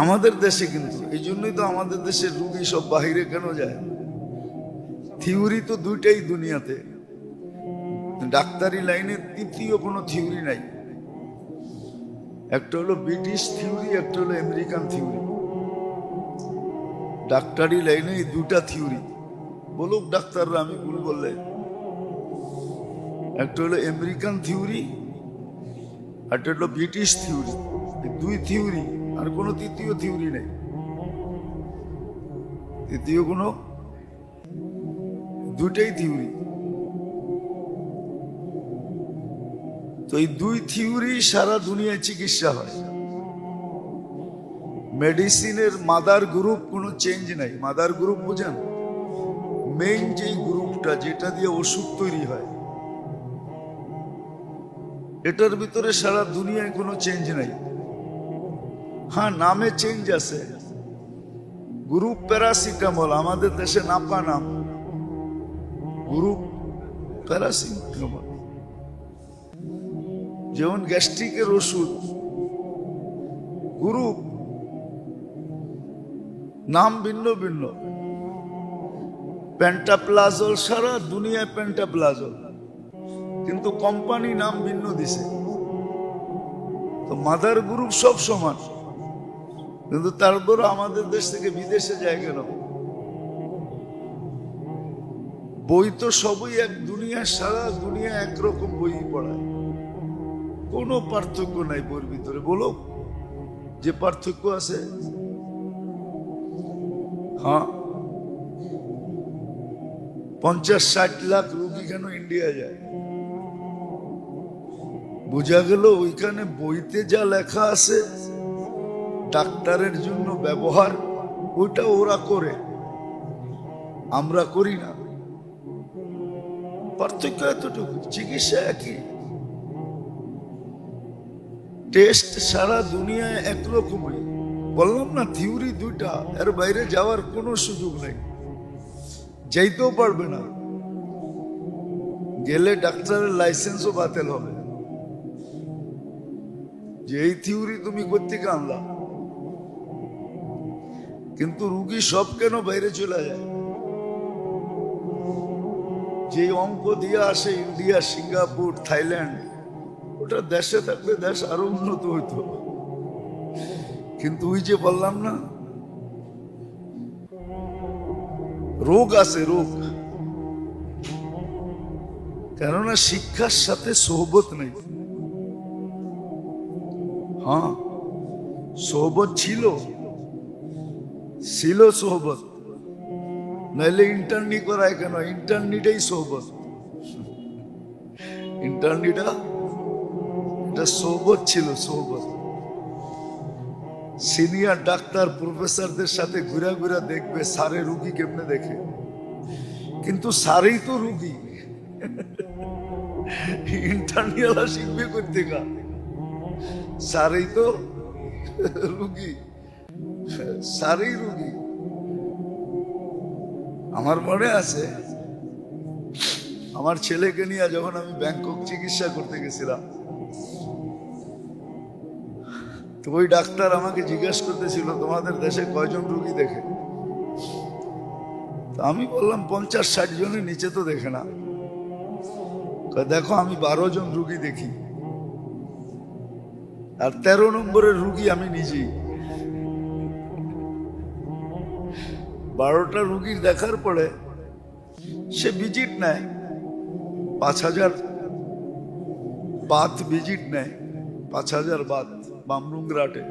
আমাদের দেশে কিন্তু এই জন্যই তো আমাদের দেশের রুগী সব বাহিরে কেন যায়? থিওরি তো দুইটাই দুনিয়াতে, ডাক্তারি লাইনে তৃতীয় কোনো থিওরি নাই। একটা হলো ব্রিটিশ থিওরি, একটা হলো আমেরিকান থিওরি। ডাক্তারি লাইনে এই দুটা থিওরি, বলুক ডাক্তাররা আমি ভুল বললে। একটা হলো আমেরিকান থিওরি, একটা হলো ব্রিটিশ থিওরি। এই দুই থিওরি, আর কোনো তৃতীয় থিওরি নেই। তৃতীয় কোনো, দুটাই থিওরি। তো এই দুই থিওরি সারা দুনিয়ায় চিকিৎসা হয়। মেডিসিনের মাদার গ্রুপ কোনো চেঞ্জ নাই। মাদার গ্রুপ বুঝেন? মেইন যেই গ্রুপটা যেটা দিয়ে ওষুধ তৈরি হয়, এটার ভিতরে সারা দুনিয়ায় কোনো চেঞ্জ নাই। হ্যাঁ, নামে চেঞ্জ আছে। গ্রুপ প্যারাসিটামল, আমাদের দেশে নাপা নাম, গ্রুপ প্যারাসিটামল। যেমন গ্যাস্ট্রিকের ওষুধ গ্রুপ, নাম ভিন্ন ভিন্ন। পেন্টাপ্লাজল, সারা দুনিয়ায় পেন্টাপ্লাজল, কিন্তু কোম্পানি নাম ভিন্ন দিছে। তো মাদার গ্রুপ সব সমান, কিন্তু তারপর আমাদের দেশ থেকে বিদেশে যায় কেন? বই তো সবই এক, দুনিয়া সারা দুনিয়া একরকম বই পড়ায়, কোনো পার্থক্য নাই বইয়ের ভিতরে। বলো যে পার্থক্য আছে। হ্যাঁ, 50-60 লাখ রোগী কেন ইন্ডিয়া যায়? বোঝা গেল ওইখানে বইতে যা লেখা আছে ডাক্তারের জন্য ব্যবহার, ওইটা ওরা করে, আমরা করি না। পার্থক্য এতটুকু, চিকিৎসা একই, টেস্ট সারা দুনিয়ায় একরকমই। বললাম না থিওরি দুইটা, এর বাইরে যাওয়ার কোনো সুযোগ নেই, যাইতেও পারবে না। গেলে ডাক্তারের লাইসেন্সও বাতিল হবে, যে এই থিওরি তুমি কোত্থেকে আনলা। কিন্তু রুগী সব কেন বাইরে চলে যায়? যে অঙ্ক দিয়ে আসে ইন্ডিয়া, সিঙ্গাপুর, থাইল্যান্ড, ওটা দেশে থাকলে দেশ আরো উন্নত হইতো। কিন্তু ওই যে বললাম না, রোগ আছে, রোগ, কেননা শিক্ষার সাথে সোহবত নেই। হ্যাঁ, সোহবত ছিল সোহবত, নাইলে ইন্টার্নি করায় কেন? ইন্টার্নিটাই সোহবত, ইন্টার্নিটা এটা সোহবত ছিল, সোহবত। সিনিয়র ডাক্তার প্রফেসরদের সাথে ঘুরা ঘুরা দেখবে সারে রুগী কেমনে দেখে, কিন্তু সারেই তো রুগী। ইন্টার্নিয়ালা শিখবে করতে গা, সারেই তো রুগী, সারেই রুগী। আমার মনে আছে আমার ছেলেকে নিয়ে যখন আমি ব্যাংকক চিকিৎসা করতে গেছিলাম, তো ওই ডাক্তার আমাকে জিজ্ঞেস করতেছিল তোমাদের দেশে কয়জন রুগী দেখে? আমি বললাম 50-60 জনের নিচে তো দেখে না। দেখো আমি 12 জন রুগী দেখি, আর 13 নম্বরের রুগী আমি নিজেই। 12টা রুগীর দেখার পরে সে ভিজিট নেয়, 5000 বাত ভিজিট নেয়, 5000 বাত বামরুংগ্রাটে।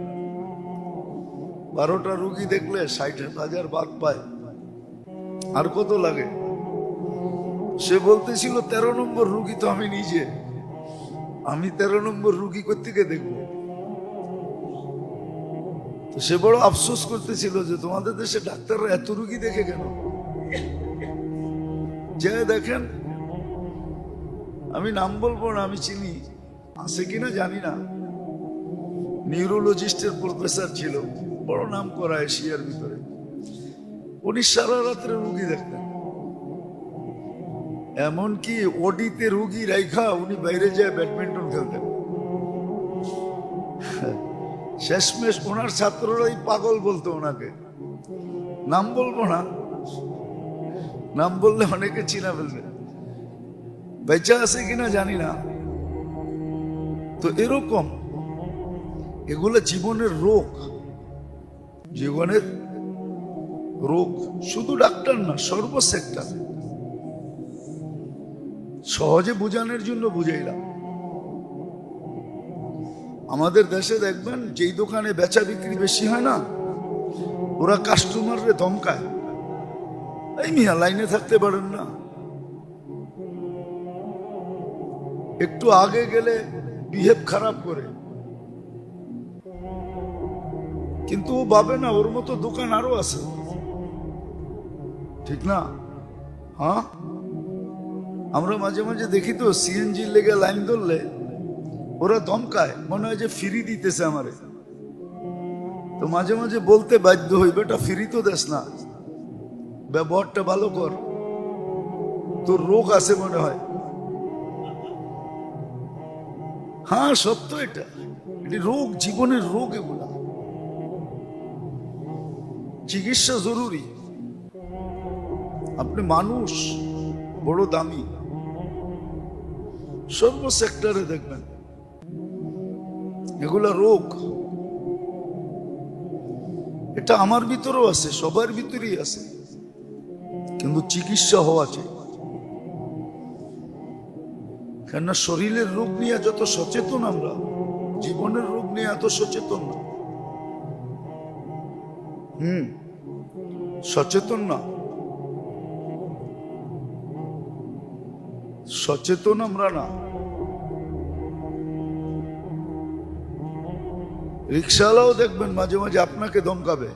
12টা রুগী দেখলে 60,000 বাত পায়, আর কত লাগে? সে বলতেছিল 13 নম্বর রুগী তো আমি নিজে, আমি 13 নম্বর রুগী কোত্থেকে দেখবো? তো সে বড় আফসোস করতেছিল যে তোমাদের দেশে ডাক্তাররা এত রুগী দেখে কেন? যে দেখেন, আমি নাম বলবো না, আমি চিনি, আছে কিনা জানি না, নিউরোলজিস্টের প্রফেসর ছিল, বড় নাম করা এশিয়ার ভিতরে। উনি সারা রাত্রে রুগী দেখতেন, এমনকি ওডিতে রুগী রাইখা উনি বাইরে যায় ব্যাডমিন্টন খেলতেন। শেষমেশ ওনার ছাত্ররাই পাগল বলতো ওনাকে। নাম বলবো না, নাম বললে অনেকে চিনা ফেলবে, বেঁচে আছে কিনা জানি না। তো এরকম এগুলো জীবনের রোগ, জীবনের রোগ। শুধু ডাক্তার না, সর্বসেক্টর। সহজে বোঝানোর জন্য বুঝাইলাম। আমাদের দেশে দেখবেন যেই দোকানে বেচা বিক্রি বেশি হয় না, ওরা কাস্টমাররে ধমকায়, এই মিয়া লাইনে থাকতে পারেন না, একটু আগে গেলে বিহেভ খারাপ করে। কিন্তু ও ভাবে না ওর মতো দোকান আরো আছে, ঠিক না? হ্যাঁ, আমরা মাঝে মাঝে দেখি তো সিএনজির লেগে লাইন ধরলে ওরা ধমকায়, মনে হয় যে ফ্রি দিতেছে আমারে। তো মাঝে মাঝে বলতে বাধ্য হই, বেটা ফ্রি তো দেশ না, ব্যবহারটা ভালো কর, তোর রোগ আছে মনে হয়। হ্যাঁ সত্য, এটা রোগ, জীবনের রোগ। এগুলা চিকিৎসা জরুরি। আপনি মানুষ বড় দামি, সর্ব সেক্টরে দেখবেন এগুলা রোগ। এটা আমার ভিতরেও আছে, সবার ভিতরেই আছে, কিন্তু চিকিৎসা হওয়া চাই। কেননা শরীরের রোগ নিয়ে যত সচেতন আমরা, জীবনের রোগ নিয়ে এত সচেতন না। সচেতন না, সচেতন আমরা না। রিক্সাওয়ালাও দেখবেন মাঝে মাঝে আপনাকে ধমকাবে,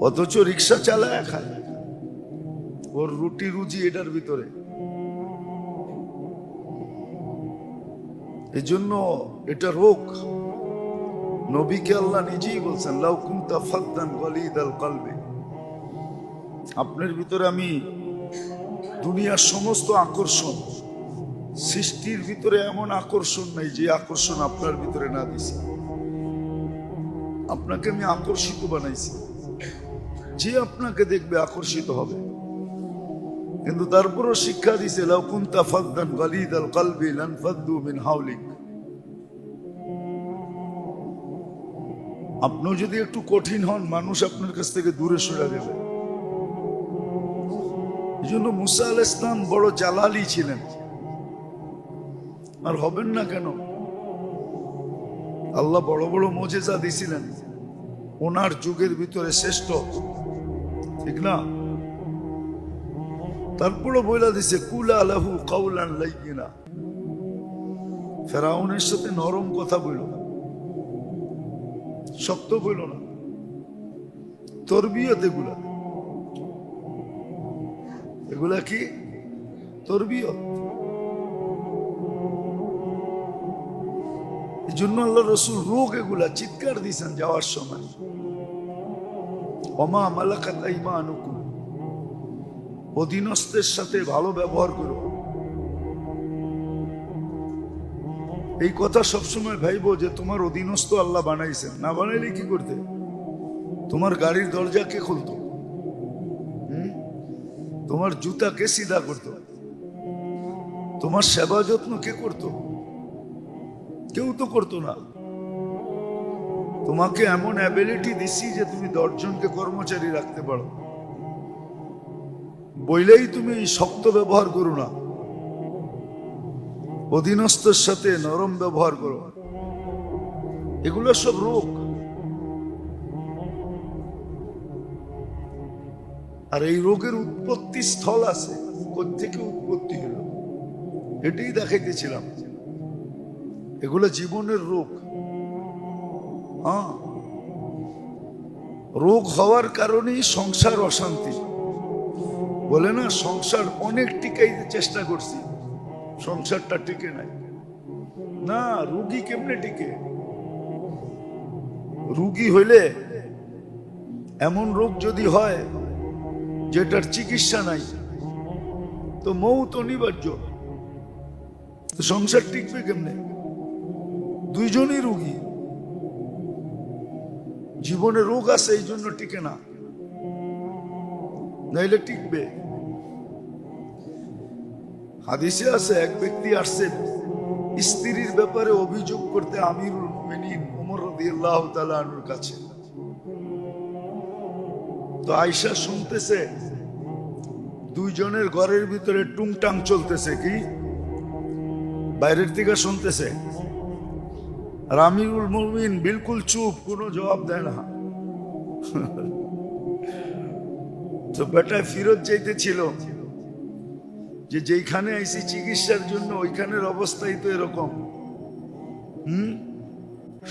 অথচ রিক্সা চালায় খায়, ওর রুটি রুজি এটার ভিতরে। এই জন্য এটা রোগ। নবীকে আল্লাহ নিজেই বলছেন, লাউ কুনতা ফাদ্দান গালিদাল কলবি, আপনার ভিতরে আমি দুনিয়ার সমস্ত আকর্ষণ, সৃষ্টির ভিতরে এমন আকর্ষণ নাই যে আকর্ষণ আপনার ভিতরে না দিছি। আপনাকে আমি আকর্ষিত বানাইছি, যে আপনাকে দেখবে আকর্ষিত হবে। কিন্তু তারপরও শিক্ষা দিছে, লাউ কুনতা ফাদ্দান গালিদাল কলবি লানফাদ্দু মিন হাওলিক। আপনিও যদি একটু কঠিন হন, মানুষ আপনার কাছ থেকে দূরে সরে যাবে। এই জন্য মুসা আলাইহিস সালাম বড় জালালি ছিলেন, আর হবেন না কেন? আল্লাহ বড় বড় মুজিজা দিয়েছিলেন, ওনার যুগের ভিতরে শ্রেষ্ঠ, ঠিক না? তারপরও বইলা দিছে, কুলা লাহু কাওলান লাইয়িনা, ফেরাউনের সাথে নরম কথা বইল, শক্ত বইল না। তরবিয়ত এগুলা, এগুলা কি তরবিয়ত। এই জন্য আল্লাহ রসুল রোগ এগুলা চিৎকার দিয়েছেন যাওয়ার সময়, ওমা মালাকাত আইমানুকুম, অধীনস্থের সাথে ভালো ব্যবহার করো। এই কথা সবসময় ভাইবো যে তোমার অধীনস্থ আল্লাহ বানাইছেন, না বানাইলে কি করতে? তোমার গাড়ির দরজা কে খুলতো? তোমার জুতা কে সিধা করতো? তোমার সেবা যত্ন কে করতো? কেউ তো করতো না। তোমাকে এমন অ্যাবিলিটি দিছি যে তুমি 10 জনকে কর্মচারী রাখতে পারো, বইলেই তুমি শক্ত ব্যবহার করো না, অধীনস্থের সাথে নরম ব্যবহার করো। এগুলো সব রোগ। আর এই রোগের উৎপত্তি স্থল আছে, কোত্থেকে উৎপত্তি হলো এটাই দেখাইতেছিলাম। এগুলো জীবনের রোগ। হ্যাঁ, রোগ হওয়ার কারণেই সংসার অশান্তি। বলে না, সংসার অনেক টিকাইতে চেষ্টা করছি, সংসারটা টিকে নাই। না, রোগী কেমনে টিকে? রোগী হইলে, এমন রোগ যদি হয় যেটার চিকিৎসা নাই, তো মৌত অনিবার্য, তো সংসার টিকবে কেমনে? দুইজনই রোগী, জীবনে রোগ আছে এই জন্য টিকে না, নাইলে টিকবে। হাদিসে আছে এক ব্যক্তি আসছে স্ত্রীর ব্যাপারে অভিযোগ করতে আমিরুল মুমিনিন ওমর রাদিয়াল্লাহু তাআলা আনহুর কাছে। তো আয়েশা শুনতেছে দুইজনের ঘরের ভিতরে টুংটাং চলতেছে, কি বাইরের থেকে শুনতেছে। আর আমিরুল মুমিনিন বিলকুল চুপ, কোনো জবাব দেয় না। তো বেটা ফিরত যাইতেছিল যে যেখানে আইসি চিকিৎসার জন্য ওইখানের অবস্থাই তো এরকম।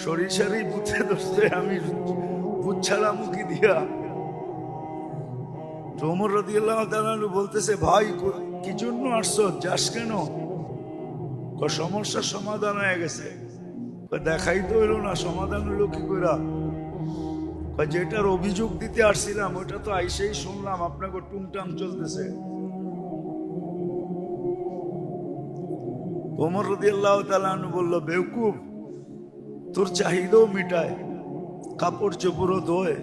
সরিষারি বুথে ধরছে, আমি বুথ ছাড়া মুখি দিয়া। ওমর রাদিয়াল্লাহু তাআলা বলতেছে, ভাই কি জন্য আসছো, যাস কেন? সমস্যার সমাধান হয়ে গেছে। দেখাই তো হইলো না, সমাধান হইলো কি কইরা? যেটার অভিযোগ দিতে আসছিলাম ওটা তো আইসেই শুনলাম আপনাকে টুংটাং চলতেছে। ওমর রাদিয়াল্লাহু তাআলা বলল, বেওকুফ, তোর চাহিদাও মিটায়, কাপড় চোপড়ও ধোয়,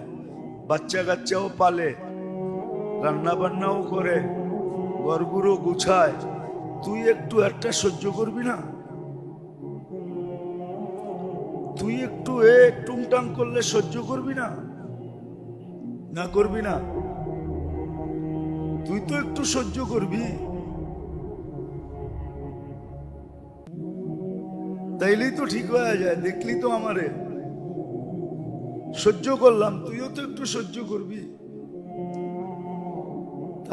বাচ্চা কাচ্চাও পালে, রান্না বান্নাও করে, ঘরগুলো গুছায়, তুই একটু একটা সহ্য করবি না? তুই একটু টুংটাং করলে সহ্য করবি না? না করবি না? তুই তো একটু সহ্য করবি, তাইলেই তো ঠিক হয়ে যায়। দেখলি তো আমারে, সহ্য করলাম, তুইও তো একটু সহ্য করবি।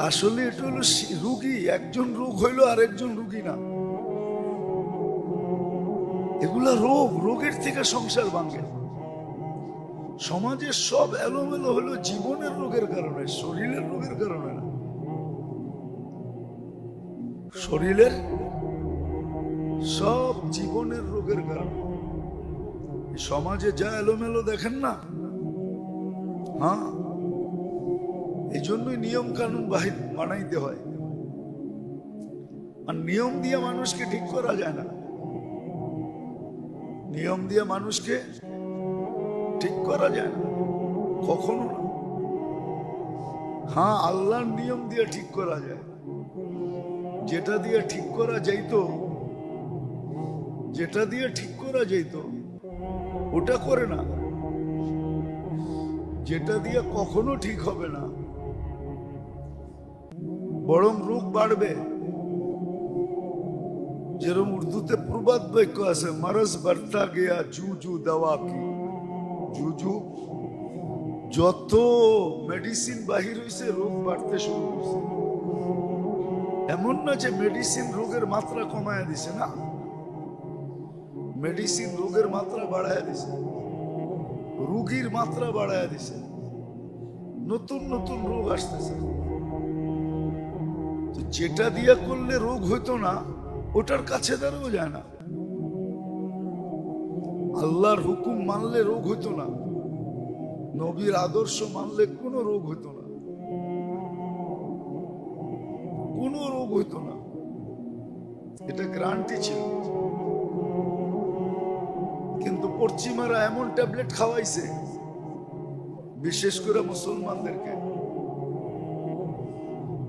আসলে এটা হলো রুগী, একজন রোগ হইলো আর একজন রুগী না। এগুলা রোগ, রোগের থেকে সংসার ভাঙে। সমাজের সব এলোমেলো হলো জীবনের রোগের কারণে, শরীরের রোগের কারণে না। শরীরের সব জীবনের রোগের কারণে। সমাজে যা এলোমেলো দেখেন না, হ্যাঁ, এই জন্যই নিয়ম কানুন বানাইতে হয়। আর নিয়ম দিয়ে মানুষকে ঠিক করা যায় না, নিয়ম দিয়ে মানুষকে ঠিক করা যায় না, কখনো না। হ্যাঁ, আল্লাহর নিয়ম দিয়ে ঠিক করা যায়। যেটা দিয়ে ঠিক করা যাইতো, যেটা দিয়ে ঠিক করা যাইতো ওটা করে না, যেটা দিয়ে কখনো ঠিক হবে না, বরং রোগ বাড়বে। যেরকম উর্দুতে প্রবাদ বাক্য আছে, মারজ বাড়তা গিয়া জু জু দাওয়া কি। জুজু, যত মেডিসিন বাহির হইছে রোগ বাড়তে শুরু করছে। এমন না যে মেডিসিন রোগের মাত্রা কমায় দিছে, না, মেডিসিন রোগের মাত্রা বাড়ায় দিছে, রোগীর মাত্রা বাড়ায় দিছে, নতুন নতুন রোগ আসতেছে। যেটা দিয়া করলে রোগ হইতো না ওটার কাছে দাঁড়াও যায় না। আল্লাহর হুকুম মানলে রোগ হইতো না, নবীর আদর্শ মানলে কোনো রোগ হইতো না, কোনো রোগ হইতো না, এটা গ্যারান্টি ছিল। কিন্তু পশ্চিমারা এমন ট্যাবলেট খাওয়াইছে, বিশেষ করে মুসলমানদেরকে,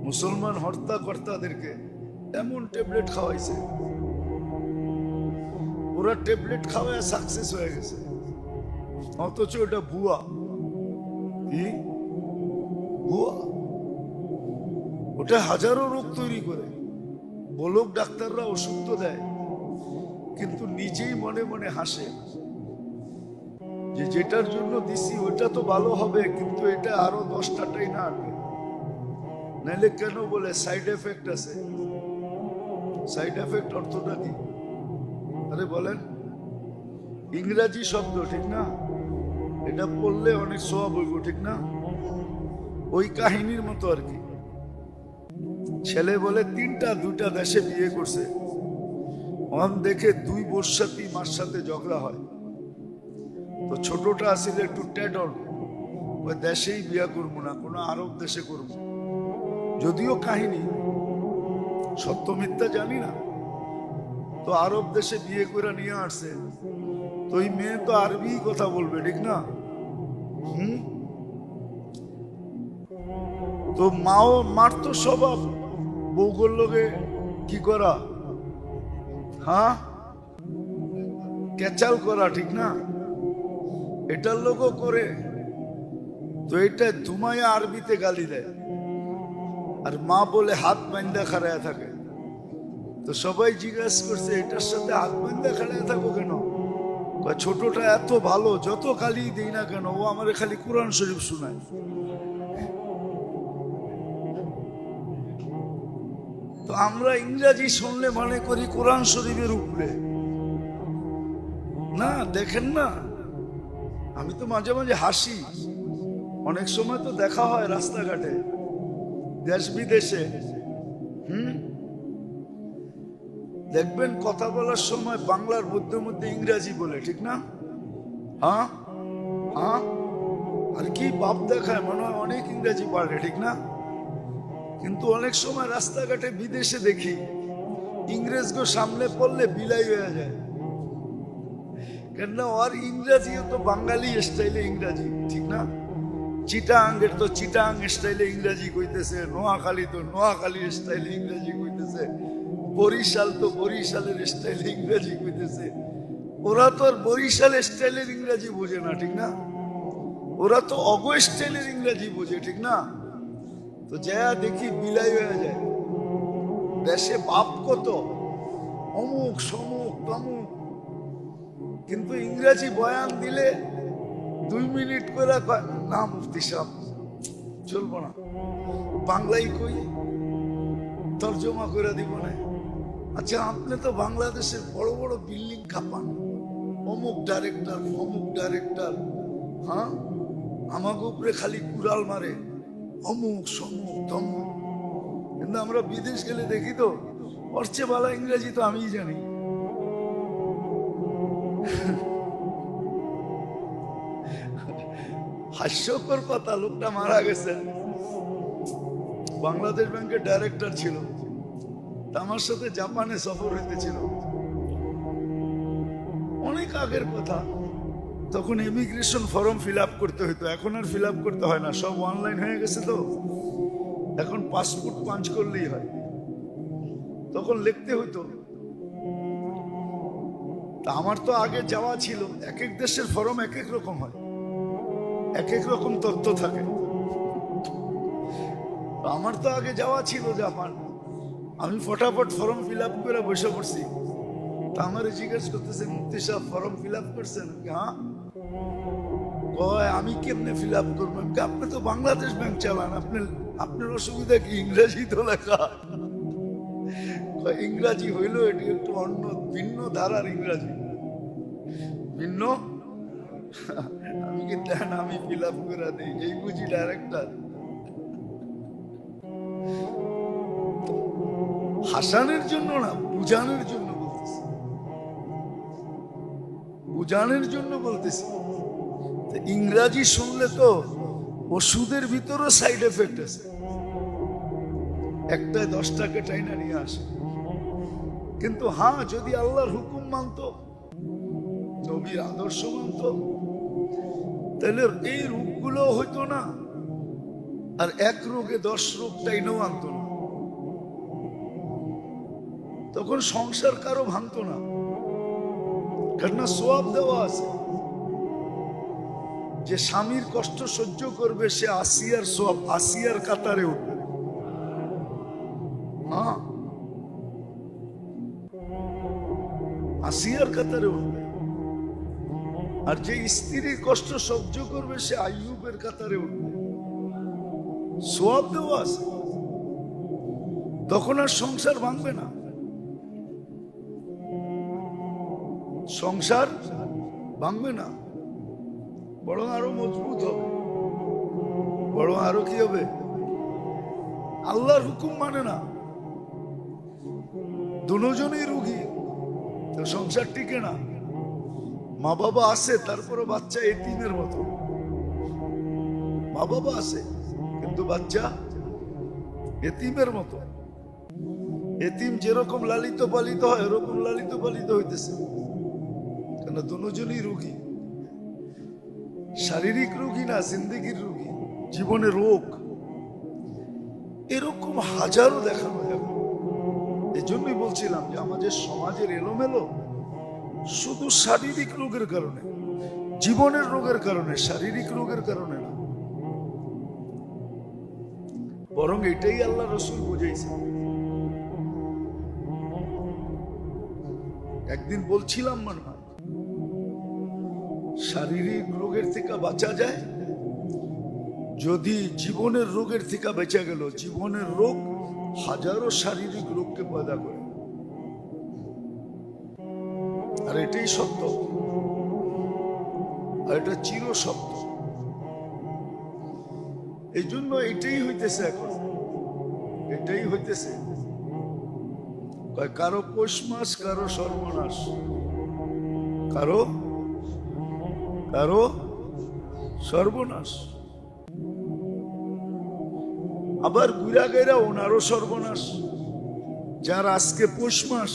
মুসলমান হর্তাকর্তাদেরকে এমন ট্যাবলেট খাওয়াইছে, ওরা ট্যাবলেট খাওয়ায় সাকসেস হয়ে গেছে, অথচ ওটা ভুয়া। কি ভুয়া? ওটা হাজারো রোগ তৈরি করে। বলক ডাক্তাররা ওষুধ তো দেয়, কিন্তু নিজেই মনে মনে হাসে যে যেটার জন্য দিছি ওটা তো ভালো হবে, কিন্তু এটা আরো 10টাই না আনবে। নাইলে কেন বলে সাইড এফেক্ট আছে। সাইড এফেক্ট অর্থটা কি? আরে বলেন, ইংরাজি শব্দ, ঠিক না? এটা পড়লে অনেক সওয়াব হইব, ঠিক না? ওই কাহিনীর মতো আর কি। ছেলে বলে 2টা দেশে বিয়ে করছে, অন দেখে 2 বর্ষাতি মার সাথে ঝগড়া হয়। তো ছোটটা আসলে একটু টেডর, ওই দেশেই বিয়ে করবো না, কোনো আরব দেশে করবো। যদিও কাহিনী সত্য মিথ্যা জানি না। তো আরব দেশে বিয়ে করে নিয়ে আসছে, তো ওই মেয়ে তো আরবি কথা বলবে, ঠিক না? তো মার তো স্বভাব বউগুর লোকে কি করা, হ্যাঁ, ক্যাচাল করা, ঠিক না? এটার লোকও করে। তো এটা ধুমাইয়া আরবিতে গালি দেয়, আর মা বলে হাত বান্ধা খাড়ায় থাকে। তো সবাই জিজ্ঞাসা করছে এটার সাথে হাত বান্ধা খাড়ায় থাকো কেন? ছোটটা এত ভালো, যত গালি দিই না কেন ও আমার খালি কোরআন শরীফ শোনায়। তো আমরা ইংরাজি শুনলে মনে করি কোরআন শরীফের উপরে। না, দেখেন না, আমি তো মাঝে মাঝে হাসি। অনেক সময় তো দেখা হয় রাস্তাঘাটে, দেশ বিদেশে, দেখবেন কথা বলার সময় বাংলার মধ্যে মধ্যে ইংরাজি বলে, ঠিক না? হ্যাঁ হ্যাঁ, আর কি বাপ দেখায়, মনে হয় অনেক ইংরাজি পারে, ঠিক না? কিন্তু অনেক সময় রাস্তাঘাটে বিদেশে দেখি ইংরেজগো সামনে পড়লে বিলাই হয়ে যায়, কেননা ওর ইংরাজিও তো বাঙালি স্টাইলে ইংরাজি, ঠিক না? চিটাঙ্গের তো চিটাং স্টাইলে ইংরাজি কইতেছে, নোয়াখালী তো নোয়াখালী স্টাইলে ইংরাজি কইতেছে, বরিশাল তো বরিশালের স্টাইলে ইংরাজি কইতেছে। ওরা তো আর বরিশাল স্টাইলের ইংরাজি বোঝে না, ঠিক না? ওরা তো অগ স্টাইলের ইংরাজি বোঝে, ঠিক না? তো যা দেখি বিলাই হয়ে যায়। দেশে বাপ কত, অমুক সমুক তমুক, কিন্তু ইংরাজি বয়ান দিলে 2 মিনিট করে না মুফতি সাহেব চলবো না, বাংলাই কই, তর্জমা করে দিব না। আচ্ছা, আপনি তো বাংলাদেশের বড় বড় বিল্ডিং কাঁপান, অমুক ডাইরেক্টর অমুক ডাইরেক্টর, হ্যাঁ, আমাকে উপরে খালি কুড়াল মারে, অমুক সমুক তমুক। কিন্তু আমরা বিদেশ গেলে দেখি তো ওর চেয়ে ভালো ইংরেজি তো আমিই জানি। হাস্যকর কথা, লোকটা মারা গেছে, বাংলাদেশ ব্যাংকের ডাইরেক্টর ছিল, আমার সাথে জাপানে সফর হইতেছিল, অনেক আগের কথা। তখন ইমিগ্রেশন ফর্ম ফিল আপ করতে হইতো, এখন আর ফিল আপ করতে হয় না, সব অনলাইন হয়ে গেছে। তো এখন পাসপোর্ট পাঞ্চ করলেই হয়, তখন লিখতে হইতো। তা আমার তো আগে যাওয়া ছিল, এক এক দেশের ফর্ম এক এক রকম হয়, এক এক রকম তথ্য থাকে। আমার তো আগে যাওয়া ছিল জাপান, আমি ফটাফট ফর্ম ফিল আপ করে বসে পড়ছি। তা আমার জিজ্ঞেস করতেছে, মুফতি সাহেব ফর্ম ফিল আপ করছেন? হ্যাঁ। কয় আমি কেমনে ফিল আপ করবো? আপনি তো বাংলাদেশ ব্যাংক চালান, আপনার অসুবিধা কি? ইংরেজি তো লেখা। ইংরাজি হইলো এটি একটু অন্য ভিন্ন ধারার ইংরাজি, ভিন্ন। আমি কি দেন আমি ফিল আপ করে দিই, এই বুঝি ডাইরেক্টর। হাসানের জন্য না, বুঝানোর জন্য বলতেছি, বুঝানোর জন্য বলতেছি। ইংরাজি শুনলে তো ওষুধের ভিতরও সাইড এফেক্ট আছে, একটায় 10 টাকা টাইনা নিয়ে আসে। কিন্তু হ্যাঁ, যদি আল্লাহর হুকুম মানত, নবীর আদর্শ মানত, তাহলে এই রোগগুলো হইতো না, আর এক রোগে 10 রোগ টাইনাও আনতো না। তখন সংসার কারো ভাঙতো না, কেননা সোয়াব দেওয়া আছে। যে স্বামীর কষ্ট সহ্য করবে সে আসিয়ার সোয়াব, আসিয়ার কাতারে উঠবে। হ্যাঁ, আসিয়ার কাতারে উঠবে। আর যে স্ত্রীর কষ্ট সহ্য করবে সে আইয়ুবের কাতারে উঠবে, সোয়াব দেওয়া আছে। তখন আর সংসার ভাঙবে না, সংসার ভাঙবে না, বরং আরো মজবুত হবে, বরং আরো কি হবে? আল্লাহর হুকুম মানে না, দুজনেই রোগী, তো সংসার টিকে না। মা বাবা আছে, তারপরে বাচ্চা এতিমের মতো। মা বাবা আছে কিন্তু বাচ্চা এতিমের মতো। এতিম যেরকম লালিত পালিত হয়, এরকম লালিত পালিত হইতেছে। কেন দুজনই রোগী, শারীরিক রোগী না, জিন্দেগির রোগী, জীবনের রোগ। এরকম হাজারো দেখানো যাবে। এই জন্যই বলছিলাম যে আমাদের সমাজের এলোমেলো শুধু শারীরিক রোগের কারণে, জীবনের রোগের কারণে, শারীরিক রোগের কারণে না। বরং এটাই আল্লাহ রসুল বুঝাইছে। একদিন বলছিলাম মনে হয়, শারীরিক রোগের থেকে বাঁচা যায় যদি জীবনের রোগের থেকে বেঁচে গেল। জীবনের রোগ হাজারো শারীরিক রোগকে পয়দা করে, আর এটাই সত্য, আর এটা চির সত্য। এই জন্য এটাই হইতেছে এখন, এটাই হইতেছে। কারো পৌষ মাস, কারো সর্বনাশ, কারো কারো সর্বনাশ। আবার গুড়া গাইরা ওনারও সর্বনাশ। যার আজকে পৌষ মাস,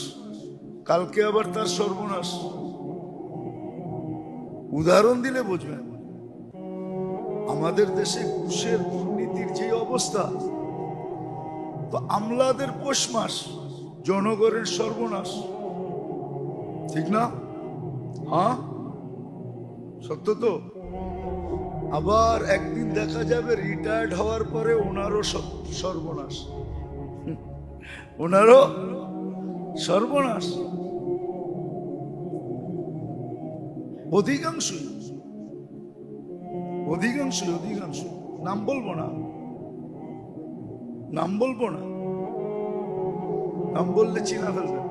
কালকে আবার তার সর্বনাশ। উদাহরণ দিলে বুঝবেন, আমাদের দেশে ঘুষের দুর্নীতির যে অবস্থা, তো আমলাদের পৌষ মাস, জনগণের সর্বনাশ। ঠিক না? হ্যাঁ, সত্য তো। আবার একদিন দেখা যাবে রিটায়ার্ড হওয়ার পরে ওনারও সর্বনাশ, ওনারও সর্বনাশ। অধিকাংশই অধিকাংশই অধিকাংশই নাম বলবো না, নাম বলবো না, নাম বললে চিনা ফেলবেন।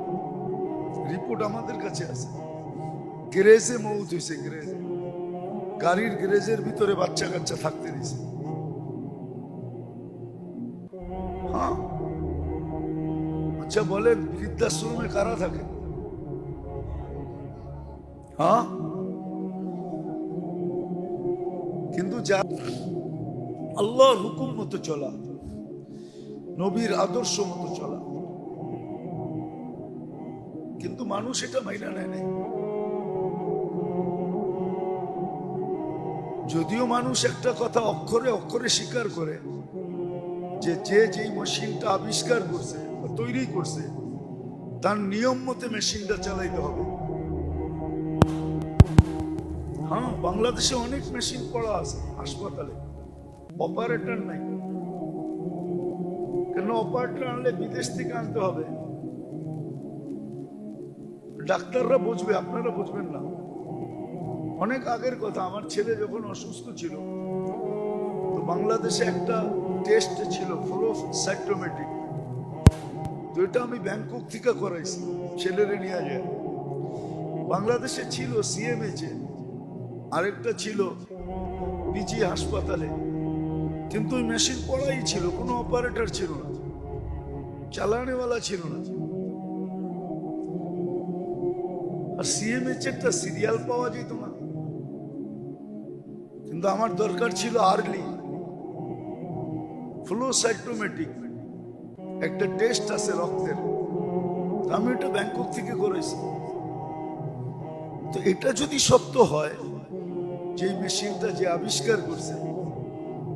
রিপোর্ট আমাদের কাছে আছে। গ্যারেজে মৌত হয়েছে, গ্যারেজে, গাড়ির গ্যারেজের ভিতরে বাচ্চা কাচ্চা থাকতে দিছে। হ্যাঁ, আচ্ছা বলেন বৃদ্ধাশ্রমে কারা থাকে? হ্যাঁ, কিন্তু যা আল্লাহর হুকুম মতো চলা, নবীর আদর্শ মতো চলা, কিন্তু মানুষ এটা মাইনা নেয় নাই। যদিও মানুষ একটা কথা অক্ষরে অক্ষরে স্বীকার করে যে যেই মেশিনটা আবিষ্কার করছে, তৈরি করছে, তার নিয়ম মতে মেশিনটা চালাইতে হবে। হ্যাঁ, বাংলাদেশে অনেক মেশিন পড়া আছে হাসপাতালে, অপারেটর নাই। কেন? অপারেটর আনলে বিদেশ থেকে আনতে হবে। ডাক্তাররা বুঝবে, আপনারা বুঝবেন না। অনেক আগের কথা, আমার ছেলে যখন অসুস্থ ছিল, তো বাংলাদেশে একটা টেস্ট ছিল ফ্লো সাইটোমেট্রিক, তো এটা আমি ব্যাংকক থেকে করাইছি, ছেলেরে নিয়ে যায়। বাংলাদেশে ছিল সিএমএইচে, আরেকটা ছিল পিজি হাসপাতালে, কিন্তু ওই মেশিন পড়াই ছিল, কোনো অপারেটর ছিল না, চালানেওয়ালা ছিল না। আর সিএমএইচ একটা সিরিয়াল পাওয়া যেত না, কিন্তু আমার দরকার ছিল আর্লি ফ্লো সাইটোমেট্রিক, একটা টেস্ট আছে রক্তের, আমি এটা ব্যাংকক থেকে করেছি। তো এটা যদি সত্য হয়, যে মেশিনটা যে আবিষ্কার করছে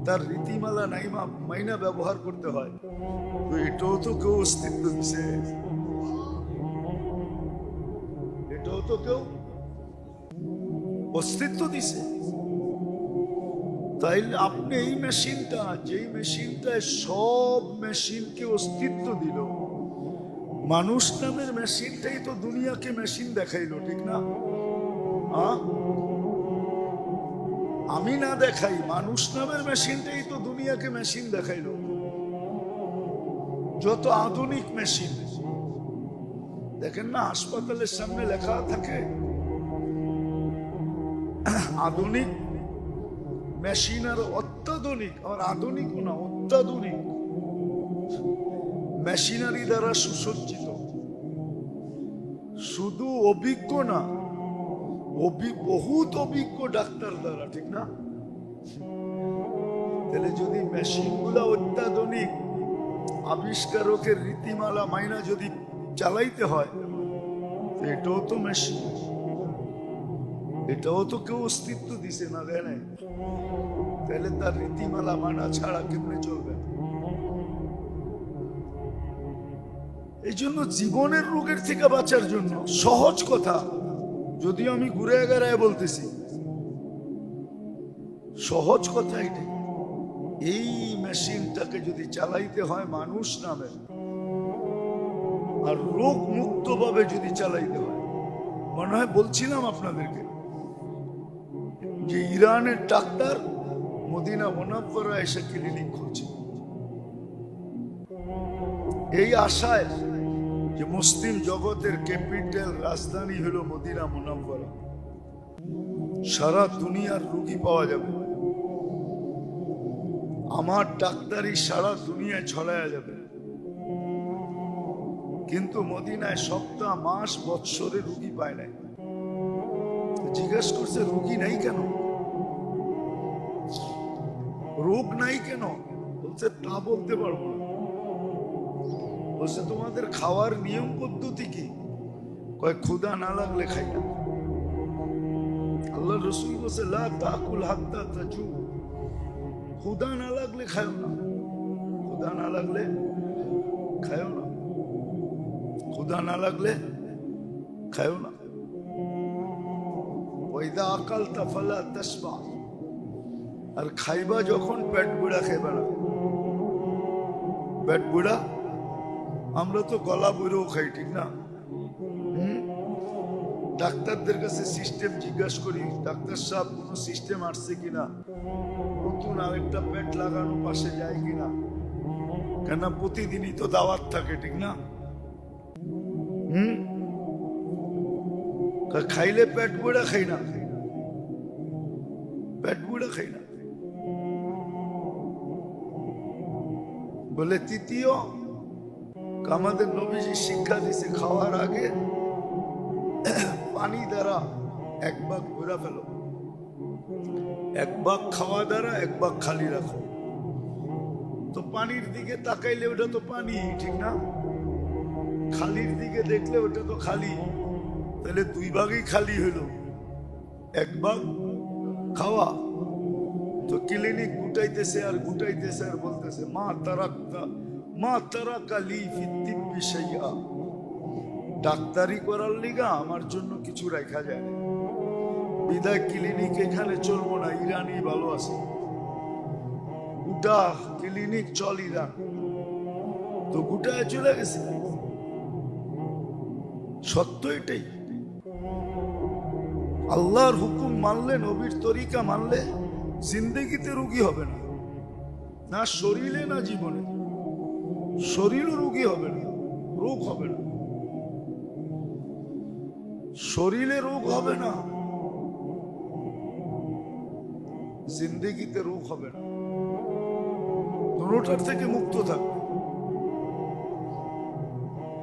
তার রীতিমালা নাইমা মাইনা ব্যবহার করতে হয়, তো এটাও তো কেউ অস্তিত্ব দিছে, এটাও তো কেউ অস্তিত্ব দিছে। তাই আপনি এই মেশিনটা, যেই মেশিনটায় সব মেশিনকে অস্তিত্ব দিল, মানুষ নামের মেশিনটাই তো দুনিয়াকে মেশিন দেখাইলো, ঠিক না? আমি না দেখাই, মানুষ নামের মেশিনটাই তো দুনিয়াকে মেশিন দেখাইলো। যত আধুনিক মেশিন দেখেন না, হাসপাতালের সামনে লেখা থাকে আধুনিক মেশিন, আর অত্যাধুনিক, আর আধুনিক না, অত্যাধুনিক মেশিনারি দ্বারা সুসজ্জিত। শুধু অভিজ্ঞ না, বহুত অভিজ্ঞ ডাক্তার দ্বারা, ঠিক না? তাহলে যদি মেশিন গুলা অত্যাধুনিক, আবিষ্কারকের রীতিমালা মাইনা যদি চালাইতে হয়, এটাও তো মেশিন। এটাও তো কেউ অস্তিত্ব দিছে না, দেয় নাই? তাহলে তার রীতিমালা মানা ছাড়া কেমনে চলবে? এই জন্য জীবনের রোগের থেকে বাঁচার জন্য সহজ কথা, যদিও আমি ঘুরে এগারায় বলতেছি, সহজ কথা এটাই। এই মেশিনটাকে যদি চালাইতে হয় মানুষ নামে, আর রোগ মুক্ত ভাবে যদি চালাইতে হয়, মনে হয় বলছিলাম আপনাদেরকে যে ইরানের ডাক্তার মদিনা মুনাফফরা এসে ক্লিনিক খুলছে এই আশায় যে মুসলিম জগতের ক্যাপিটাল রাজধানী হলো মদিনা মুনাফফরা, সারা দুনিয়ার রোগী পাওয়া যাবে, আমার ডাক্তারি সারা দুনিয়ায় ছড়ায়া যাবে। কিন্তু মদিনায় সপ্তাহ মাস বৎসরে রোগী পায় নাই। জিজ্ঞাসা করছে রোগী নাই কেন, রোগ নাই কেন? বলছে তা বলতে পারবো না। বলছে তোমাদের খাওয়ার নিয়ম পদ্ধতি কি? কয় ক্ষুধা না লাগলে খাই না। আল্লাহ রসুল বলছে লা তাকুল হাত্তা তাজু, ক্ষুধা না লাগলে খাও না, ক্ষুধা না লাগলে খাও না, ক্ষুধা না লাগলে খাও না। ওয়াইদা আকালতা ফালা তাশবা, আর খাইবা যখন পেট বুড়া খাইবা না। পেট বুড়া, আমরা তো গলা বুড়েও খাই, ঠিক না? ডাক্তারদের কাছে সিস্টেম জিজ্ঞাসা করি, ডাক্তার সাহেব কোন সিস্টেম আসছে কিনা, নতুন আরেকটা পেট লাগানো পাশে যায় কিনা, কেন প্রতিদিনই তো দাওয়াত থাকে, ঠিক না? খাইলে পেট বুড়া খাই না, পেট বুড়া খাই না। বলে তৃতীয়, আমাদের নবীজি শিক্ষা দিছে খাওয়ার আগে পানি দ্বারা এক ভাগ ঘুরা ফেলো, এক ভাগ খাওয়া দ্বারা এক ভাগ খালি রাখো। তো পানির দিকে তাকাইলে ওটা তো পানি, ঠিক না? খালির দিকে দেখলে ওটা তো খালি, তাহলে দুই ভাগই খালি হইল, এক ভাগ খাওয়া। তো ক্লিনিক গুটাইতেছে আর গুটাইতেছে আর বলতেছে মা তারাকা লি ফি তিব্বি শাইআ, ডাক্তারি করার লিগা আমার জন্য কিছু রাখা যায় না, বিদায় ক্লিনিক এখানে চলবো না, ইরানই ভালো আছে, গোটা ক্লিনিক চল ইরান। তো গোটায় চলে গেছে। সত্য এটাই, আল্লাহর হুকুম মানলে, নবীর তরিকা মানলে জিন্দেগিতে রোগী হবে না, না শরীরে না জীবনে। শরীরও রোগী হবে না, রোগ হবে না, শরীরে রোগ হবে না, জিন্দেগিতে রোগ হবে না, দুটোটার থেকে মুক্ত থাকবে।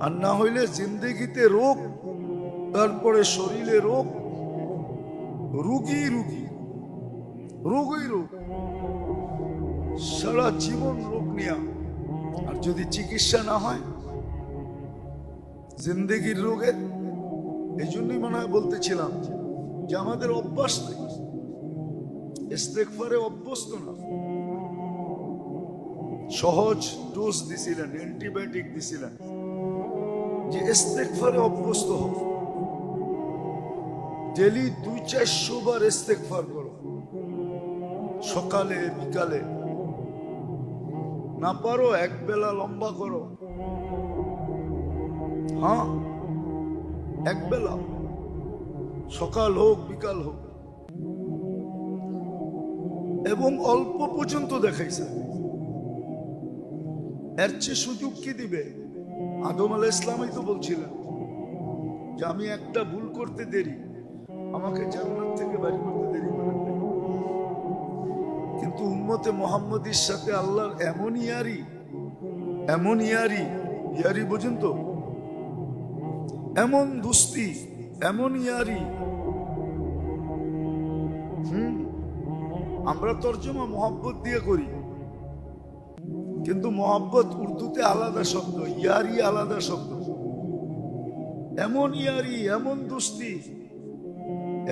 আর না হইলে জিন্দেগিতে রোগ, তারপরে শরীরে রোগ, রোগী রোগী, রোগই রোগ, সারা জীবন রোগ নিয়া। আর যদি চিকিৎসা না হয় জিন্দেগির রোগের, এই জন্যই মনে হয় বলতেছিলাম যে আমাদের অভ্যাস নেই, ইস্তেগফারে অভ্যস্ত না। সহজ ডোজ দিছিলেন, অ্যান্টিবায়োটিক দিছিলেন যে ইস্তেগফারে অভ্যস্ত হোক, ডেলি 200-400 বার ইস্তেগফার করো, সকালে বিকালে, না পারো এক বেলা লম্বা করো, হ্যাঁ এক বেলা, সকাল হোক বিকাল হোক, এবং অল্প পর্যন্ত দেখাইছে। এর চেয়ে সুযোগ কি দিবে? আদম আলাইহিস সালামই তো বলছিলেন যে আমি একটা ভুল করতে দেরি, আমাকে জান্নাত থেকে বাইর করতে দেরি করেন নাই। কিন্তু উম্মতে মুহাম্মদীর সাথে আল্লাহর এমন ইয়ারি, এমন ইয়ারি, ইয়ারি বুঝেন তো, এমন দুস্তি, এমন ইয়ারি। আমরা তর্জমা মোহাব্বত দিয়ে করি, কিন্তু মোহাব্বত উর্দুতে আলাদা শব্দ, ইয়ারি আলাদা শব্দ। এমন ইয়ারি, এমন দুস্তি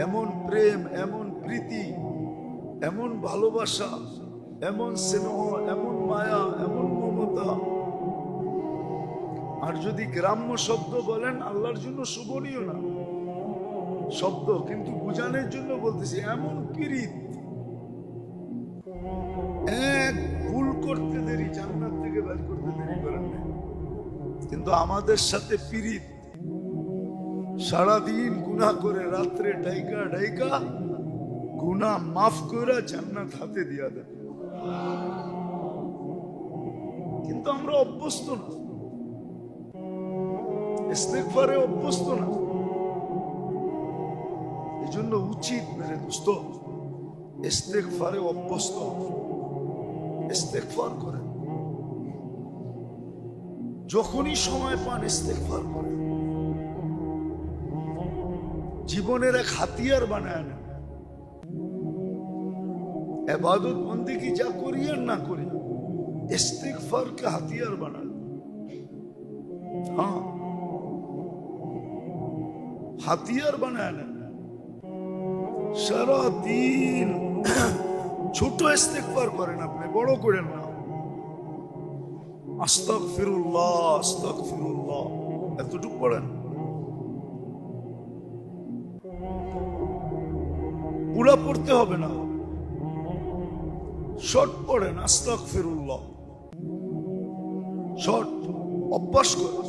এমন প্রেম, এমন প্রীতি, এমন ভালোবাসা, এমন স্নেহ, এমন মায়া, এমন মমতা। আর যদি গ্রাম্য শব্দ বলেন, আল্লাহর জন্য শোভনীয় না শব্দ, কিন্তু বুঝানোর জন্য বলতেছি, এমন পীড়িত, এক ভুল করতে দেরি জান্নাত থেকে বের করতে দেরি করেন না। কিন্তু আমাদের সাথে পীড়িত, সারাদিন গুনাহ করে রাত্রে ডাইকা ডাইকা গুনাহ মাফ করে জান্নাত হাতে দিয়া দেন। কিন্তু আমরা অভ্যস্ত না, ইস্তেগফারে অভ্যস্ত না। এই জন্য উচিত মেরে দোস্ত, ইস্তেগফারে অভ্যস্ত, ইস্তেগফার করেন। যখনই সময় পান ইস্তেগফার করেন। জীবনের এক হাতিয়ার বানায় নেন। ইবাদত বন্দেগী যা করি আর না করি, ইস্তেগফারকে হাতিয়ার বানান। হ্যাঁ, হাতিয়ার বানায় নেন। সারাদিন ছোট ইস্তেগফার করেন, আপনি বড় করেন না। আস্তাগফিরুল্লাহ, আস্তাগফিরুল্লাহ, এতটুকু পড়েন। পুরা পড়তে হবে না, শর্ট পড়েন। আস্তাগফিরুল্লাহ শর্ট, অভ্যাস করেন।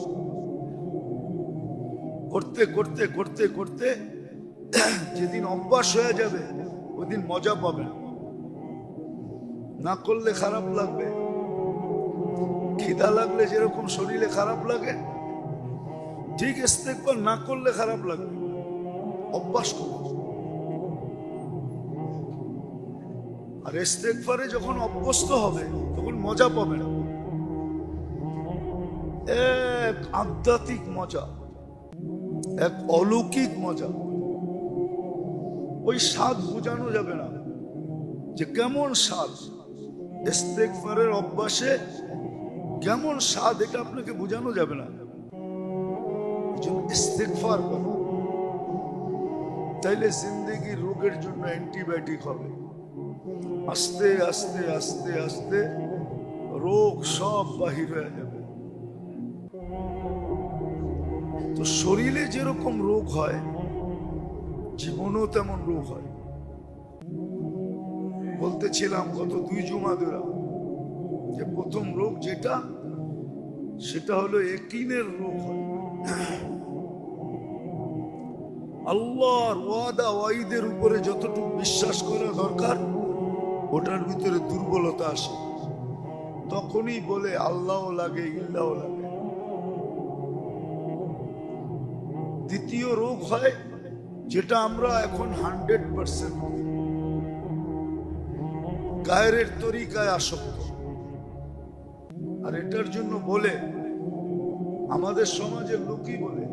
করতে করতে করতে করতে যেদিন অভ্যাস হয়ে যাবে, ওদিন মজা পাবেন। না করলে খারাপ লাগবে। খিদা লাগলে যেরকম শরীরে খারাপ লাগে, ঠিক ইস্তেগফার না করলে খারাপ লাগবে। অভ্যাস করুন। আর ইস্তেগফারে যখন অভ্যস্ত হবে, তখন মজা পাবেন। এক আধ্যাত্মিক মজা, এক অলৌকিক মজা। ওই স্বাদ বোঝানো যাবে না যে কেমন স্বাদ। ইস্তেগফারের অভ্যাসে কেমন স্বাদ, এটা আপনাকে বোঝানো যাবে না। ইস্তেগফার করুন, তাইলে জিন্দেগির রোগের জন্য অ্যান্টিবায়োটিক হবে। আস্তে আস্তে আস্তে আস্তে রোগ সব বাহির হয়ে যাবে। তো শরীরে যেরকম রোগ হয়, জীবনেও তেমন রোগ হয়। বলতেছিলাম গত 2 জুমা ধরে যে প্রথম রোগ যেটা, সেটা হলো ইয়াকিনের রোগ হয়। আল্লাহর ওয়াদা ওয়াইদের উপরে যতটুকু বিশ্বাস করা দরকার, ওটার ভিতরে দুর্বলতা আসে। তখনই বলে আল্লাহ লাগে, ইল্লাহ লাগে। দ্বিতীয় রোগ হয় যেটা আমরা এখন 100% গায়ের তরিকায় আসক্ত। আর এটার জন্য বলে আমাদের সমাজের লোকই বলে,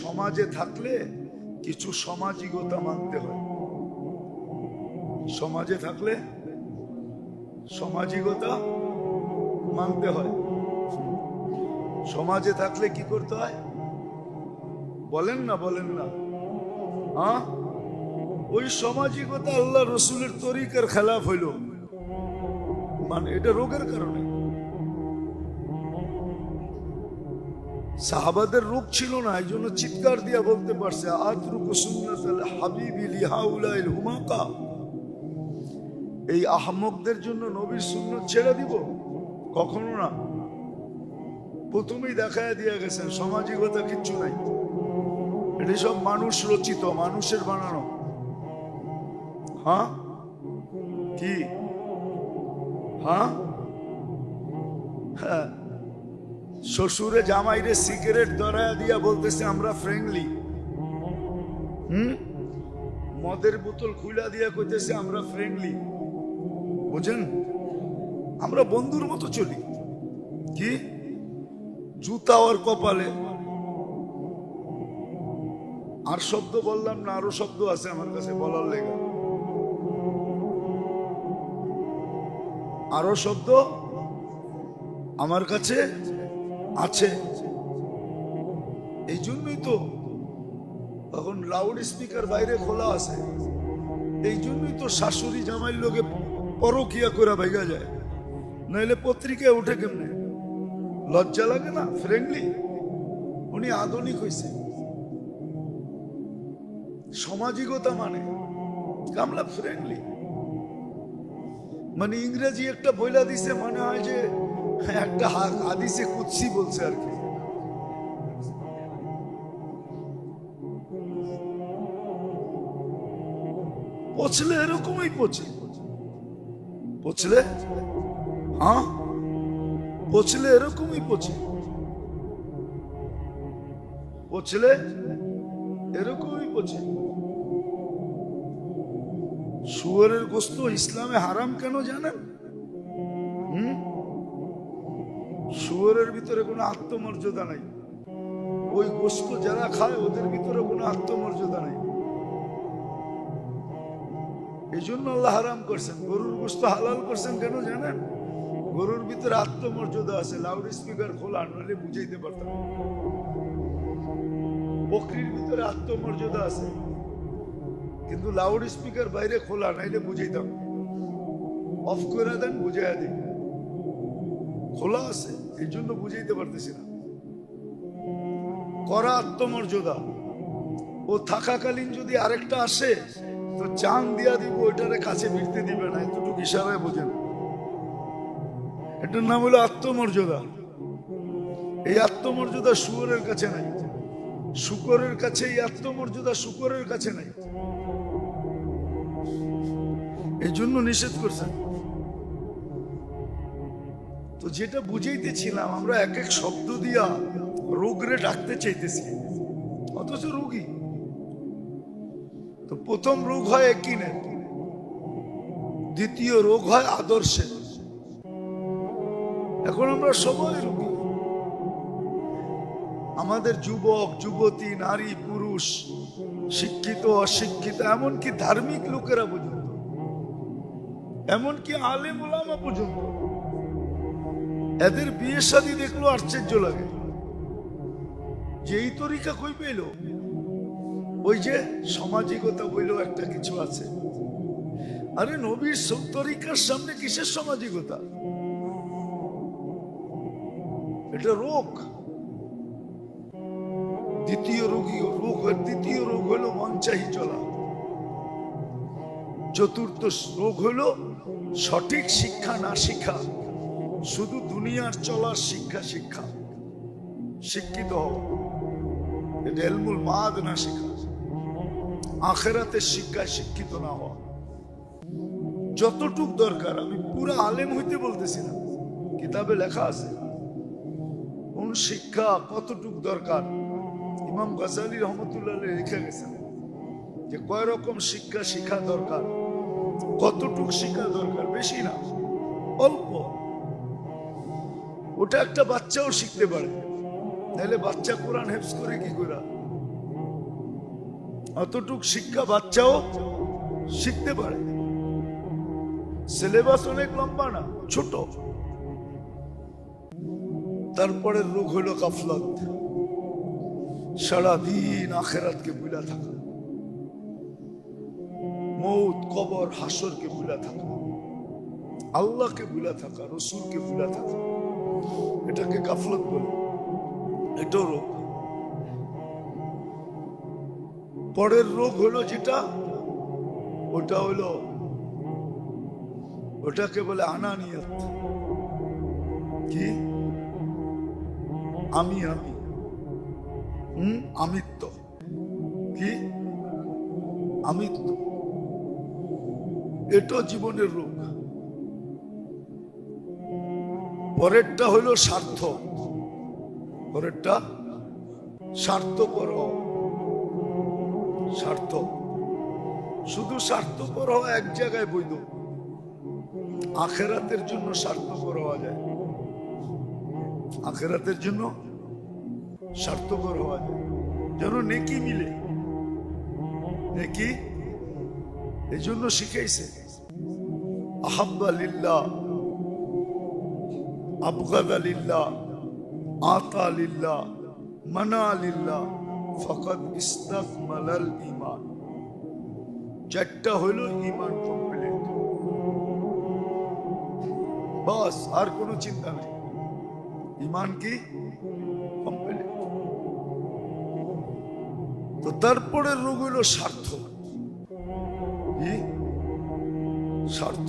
সমাজে থাকলে কিছু সামাজিকতা মানতে হয়। সমাজে থাকলে সামাজিকতা মানতে হয়। সমাজে থাকলে কি করতে হয় বলেন না, বলেন না। হ্যাঁ, ওই সামাজিকতা আল্লাহ রসুলের তরিকার খেলাফ হইল, মানে এটা রোগের কারণে। সাহাবাদের রোগ ছিল না, এই জন্য চিৎকার দিয়া বলতে পারছে, আতরুকু সুন্নাতাল হাবিবি লিহাউলাইল হুমাকা। এই আহমকদের জন্য নবীর সুন্নত ছেড়ে দিব? কখনো না। প্রথমেই দেখায় দিয়া গেছেন সামাজিকতা কিচ্ছু নাই, এটি সব মানুষ রচিত, মানুষের বানানো। হ্যাঁ কি? হ্যাঁ, হ্যাঁ। শ্বশুরে জামাইরে সিগারেট ধরায় দিয়া বলতেছে আমরা ফ্রেন্ডলি। মদের বোতল খুলা দিয়া কইতেছে আমরা ফ্রেন্ডলি। বুঝেন, আমরা বন্ধুর মতো চলি। কি জুতা ওর কপালে। আর শব্দ বললাম না, আরো শব্দ আছে আমার কাছে বলার লেগে। আরো শব্দ আমার কাছে আছে। এই জন্যই তো এখন লাউড স্পিকার বাইরে খোলা আছে, এই জন্যই তো শাশুড়ি জামাই লোকে পরকিয়া করে ভেঙে যায়, নাইলে পত্রিকায় উঠে কেমনে? লজ্জা লাগে না? ফ্রেন্ডলি, উনি আধুনিক হয়েছে, সামাজিকতা মানে কামলা ফ্রেন্ডলি, মানে ইংরেজি একটা বইলা দিছে, মনে হয় যে একটা হাদিসে কুদসি বলছে আর কি। পচলে এরকমই পচে, পচলে, হ্যাঁ পচলে এরকমই পচে, পচলে এরকমই পচে। শুয়োরের গোস্ত ইসলামে হারাম কেন জানেন? শুয়োরের ভিতরে কোনো আত্মমর্যাদা নাই, ওই গোস্ত যারা খায় ওদের ভিতরে কোনো আত্মমর্যাদা নাই, এই জন্য আল্লাহ হারাম করছেন। গরুর গোস্ত হালাল করছেন কেন জানেন? গরুর ভিতরে আত্মমর্যাদা আছে, লাউড স্পিকার খোলা নইলে বুঝাইতে পারতাম। বকরির ভিতরে আত্মমর্যাদা আছে, কিন্তু লাউড স্পিকার বাইরে খোলা নাইলে বুঝাইতাম। অফ করে দেন, বুঝাইয়া দিই, খোলা আছে এই জন্য বুঝাইতে পারতেছি না। করা আত্মমর্যাদা, ও থাকাকালীন যদি আরেকটা আসে তো চাং দিয়া দিব, ওইটারে কাছে ফিরতে দিবে না, এতটুকু ইশারায় বোঝেন। এটার নাম হলো আত্মমর্যাদা। এই আত্মমর্যাদা শুয়োরের কাছে নাই, শুকরের কাছে এই আত্মমর্যাদা শুকরের কাছে নাই, এই জন্য নিষেধ করছেন। তো যেটা বুঝাইতেছিলাম, আমরা এক এক শব্দ দিয়া রোগরে ডাকতে চাইতেছি, অথচ রোগী। তো প্রথম রোগ হয় একিনের, দ্বিতীয় রোগ হয় আদর্শে। এখন আমরা সবাই রোগী, আমাদের যুবক যুবতী, নারী পুরুষ, শিক্ষিত অশিক্ষিত, এমনকি ধার্মিক লোকেরা পর্যন্ত, এমনকি আলেম ওলামা পর্যন্ত, এদের বিয়ে শাদী দেখলো আশ্চর্য লাগে যে এই তরিকা কই পেল। ওই যে সামাজিকতা বইলেও একটা কিছু আছে। আরে নবীর তরিকার সামনে কিসের সামাজিকতা? এটা রোগ। দ্বিতীয় রোগ হলো মন চাহি চলা। চতুর্থ রোগ হলো সঠিক শিক্ষা না শিক্ষা, শুধু দুনিয়ার চলার শিক্ষা, শিক্ষিত হওয়া, এটা এলমুল মাদ না শিক্ষা, আখেরাতের শিক্ষায় শিক্ষিত না হওয়া। যতটুক দরকার, আমি পুরা আলেম হইতে বলতেছি না, কিতাবে লেখা আছে কোন শিক্ষা কতটুক দরকার। ইমাম গাজালি রহমতুল্লাহ লিখে গেছেন যে কয় রকম শিক্ষা শিক্ষা দরকার, কতটুক শিক্ষা দরকার, বেশি না, অল্প। ওটা একটা বাচ্চাও শিখতে পারে, নাহলে বাচ্চা কোরআন হেফজ করে কি করে? অতটুক শিক্ষা বাচ্চাও শিখতে পারে। সিলেবাস অনেক লম্বা না, ছোট। তারপরে রোগ হলো গাফলত, সারাদিন আখেরাতকে ভুলা থাকা, মৌত কবর হাসরকে ভুলা থাকা, আল্লাহকে ভুলা থাকা, রসুলকে ভুলা থাকা, এটাকে গাফলত বলে, এটাও রোগ। পরের রোগ হলো যেটা, ওটা হলো, ওটাকে বলে আনানিয়ত। কি? আমি আমিত্ব। কি? আমিত্ব। এটা জীবনের রোগ। পরেরটা হলো স্বার্থ, পরেরটা স্বার্থপর হওয়া। স্বার্থ, শুধু স্বার্থপর হওয়া এক জায়গায় বৈধ, আখেরাতের জন্য স্বার্থপর হওয়া যায়, আখেরাতের জন্য স্বার্থপর হওয়া যায়, যেন নেকি মিলে। নেকি এই জন্য শিখাইছে, আহাব্বা লিল্লাহ, আবগাদা লিল্লাহ, আতা লিল্লাহ, মানা লিল্লাহ, ফাকাদ ইস্তাকমালাল ঈমান। চারটা হইল ঈমান কমপ্লিট, বাস আর কোনো চিন্তা নেই। ঈমান কি কমপ্লিট। তো তারপরে রোগ হইল স্বার্থ। কি স্বার্থ?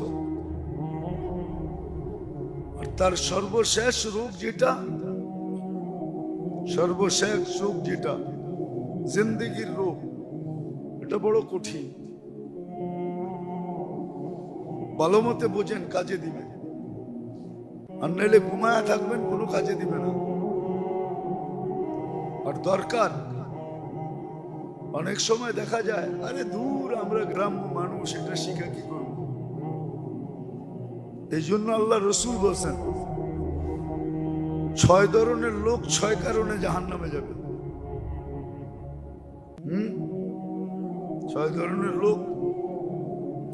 আর তার সর্বশেষ রোগ যেটা, সর্বশেষ রোগ যেটা জিন্দেগির রোগ, এটা বড় কঠিন। ভালো মতে বোঝেন, কাজে দিবে। আর নাইলে ঘুমায়া থাকবেন, কোনো কাজে দিবে না। আর দরকার, অনেক সময় দেখা যায় আরে দূর, আমরা গ্রাম্য মানুষ, এটা শিখা কি করব। এই জন্য আল্লাহ রসুল বলছেন 6 ধরনের লোক 6 কারণে জাহান্নামে যাবে। 6 ধরনের লোক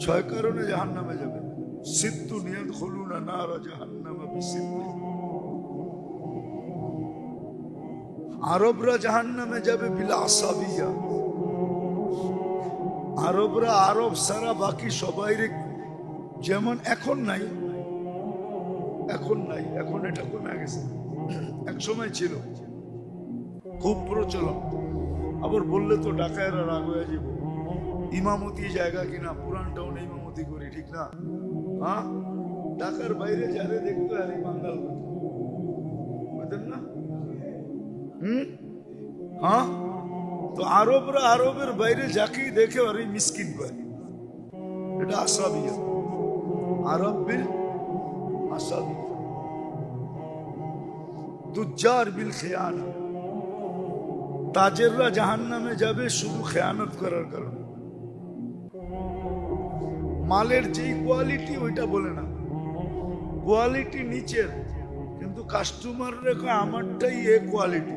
6 কারণে জাহান্নামে যাবে। সিদ্দু ইয়াদখুলুনা নারা জাহান্নামা বিসিদ্দি। আরবরা জাহান্নামে যাবে বিল আসাবিয়া। আরবরা, আরব সারা বাকি সবাই, যেমন এখন নাই, এখন নাই, এখন এটা কমে গেছে। এক সময় ছিল খুব প্রচলন। আবার বললে তো ঢাকায়রা রাগ হয়ে যাব, ইমামতি জায়গা কিনা পুরান টাউনে ইমামতি করি, ঠিক না? হ্যাঁ, ঢাকার বাইরে যারে দেখতো আর বাঙ্গাল বুঝলেন না? হ্যাঁ, তো আরবরা আরবের বাইরে যাকেই দেখে আর মিসকিন করে। এটা আসাবিয়া, আরব বিল আসাবিয়া। তুজ্জার বিল খেয়ানা। তাজেররা জাহান্নামে যাবে শুধু খেয়ানত করার কারণে। মালের যেই কোয়ালিটি ওইটা বলে না, কোয়ালিটি নিচের, কিন্তু কাস্টমার রেখা আমারটাই এ কোয়ালিটি।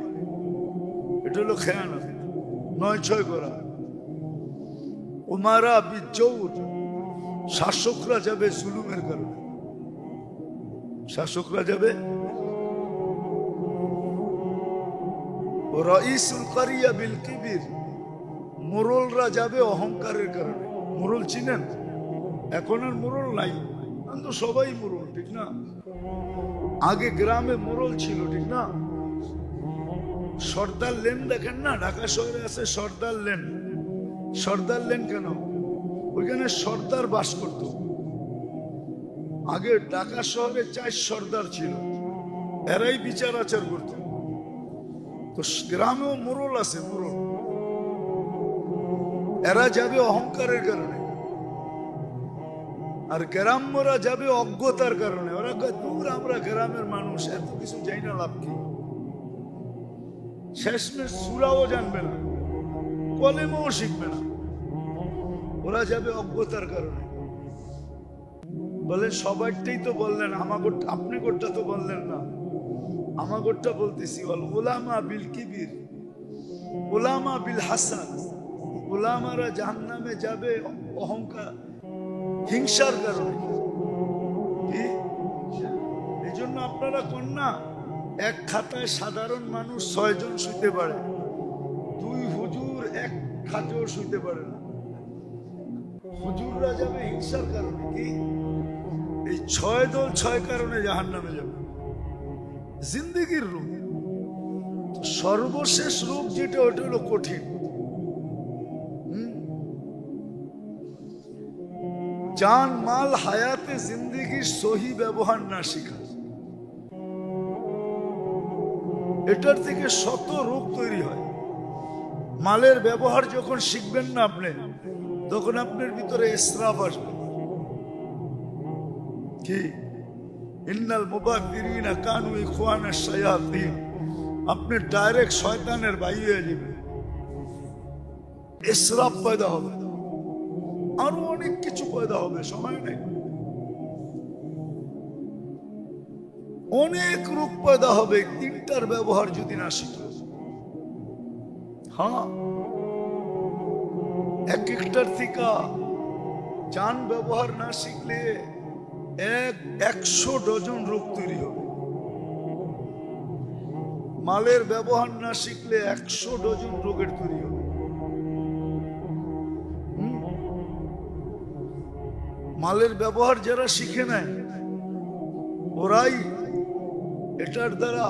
এটা হলো খেয়ানত, 9-6 করা। উমারা বিজৌর। শাসকরা যাবে জুলুমের কারণে, শাসকরা যাবে। রাইসুল কারিয়া বিল কিবির। মোরলরা যাবে অহংকারের কারণে। মোরল চিনেন? এখন আর মোরল নাই, তো সবাই মোরল, ঠিক না? আগে গ্রামে মোরল ছিল, ঠিক না? সর্দার লেন দেখেন না, ঢাকা শহরে আছে সর্দার লেন। সর্দার লেন কেন? ওইখানে সর্দার বাস করত। আগে ঢাকা শহরে 4 সর্দার ছিল, এরাই বিচার আচার করত। তো গ্রামেও মোরল আছে, মোরল। এরা যাবে অহংকারের কারণে, আর গ্রাম্যরা যাবে অজ্ঞতার কারণে। ওরা কয় দূর, আমরা গ্রামের মানুষ, এত কিছু যাই না, লাভ কি? শেষমেশ সূরাও জানবে না, কলেমাও শিখবে না। ওরা যাবে অজ্ঞতার কারণে। বলে সবারটাই তো বললেন, আমাগোটা আপনি গোটা তো বললেন না, আমাগোটা বলতেছি। উলামা বিল কিবির, উলামা বিল হাসান। উলামারা জাহান্নামে যাবে অহংকার, হিংসার কারণে। এই জন্য আপনারা কন্যা, এক খাতায় সাধারণ মানুষ 6 জন শুতে পারে, 2 হুজুর এক খাটেও শুতে পারে না। হুজুররা যাবে হিংসার কারণে। কি? এই 6 দল 6 কারণে জাহান্নামে যাবে। জিন্দেগির রোগ, সর্বশেষ রোগ যেটা, ওটা হলো কঠিন। জান মাল হায়াতে জিন্দেগির সহি ব্যবহার না শিখা, এটার থেকে শত রোগ তৈরি হয়। মালের ব্যবহার যখন শিখবেন না আপনি, তখন আপনার ভিতরে ইসরাফ আসবে। কি? ইন্নাল মুবাযযিরিনা কানু ইখওয়ানাশ শায়াতিন। আপনি ডাইরেক্ট শয়তানের ভাই হয়ে যাবেন, ইসরাফ পয়দা হবে, আরো অনেক কিছু পয়দা হবে, সময় নেই। অনেক রোগ পয়দা হবে 3টার ব্যবহার যদি না শিখে। হ্যাঁ, এক একটার থেকে জান ব্যবহার না শিখলে 100 ডজন রোগ তৈরি হবে। মালের ব্যবহার না শিখলে 100 ডজন রোগের তৈরি হবে। মালের ব্যবহার যারা শিখে নেয় ওরাই এটার দ্বারা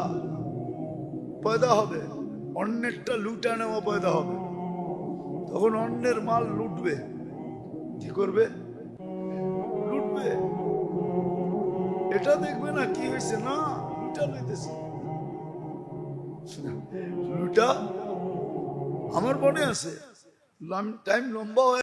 পয়দা হবে, অন্যেরটা লুটা নেওয়া পয়দা হবে। তখন অন্যের মাল লুটবে, কি করবে? লুটবে। এটা দেখবে না কি হয়েছে, না লুটা লইতেছে। লুটা আমার মনে আছে, টাইম লম্বা হয়ে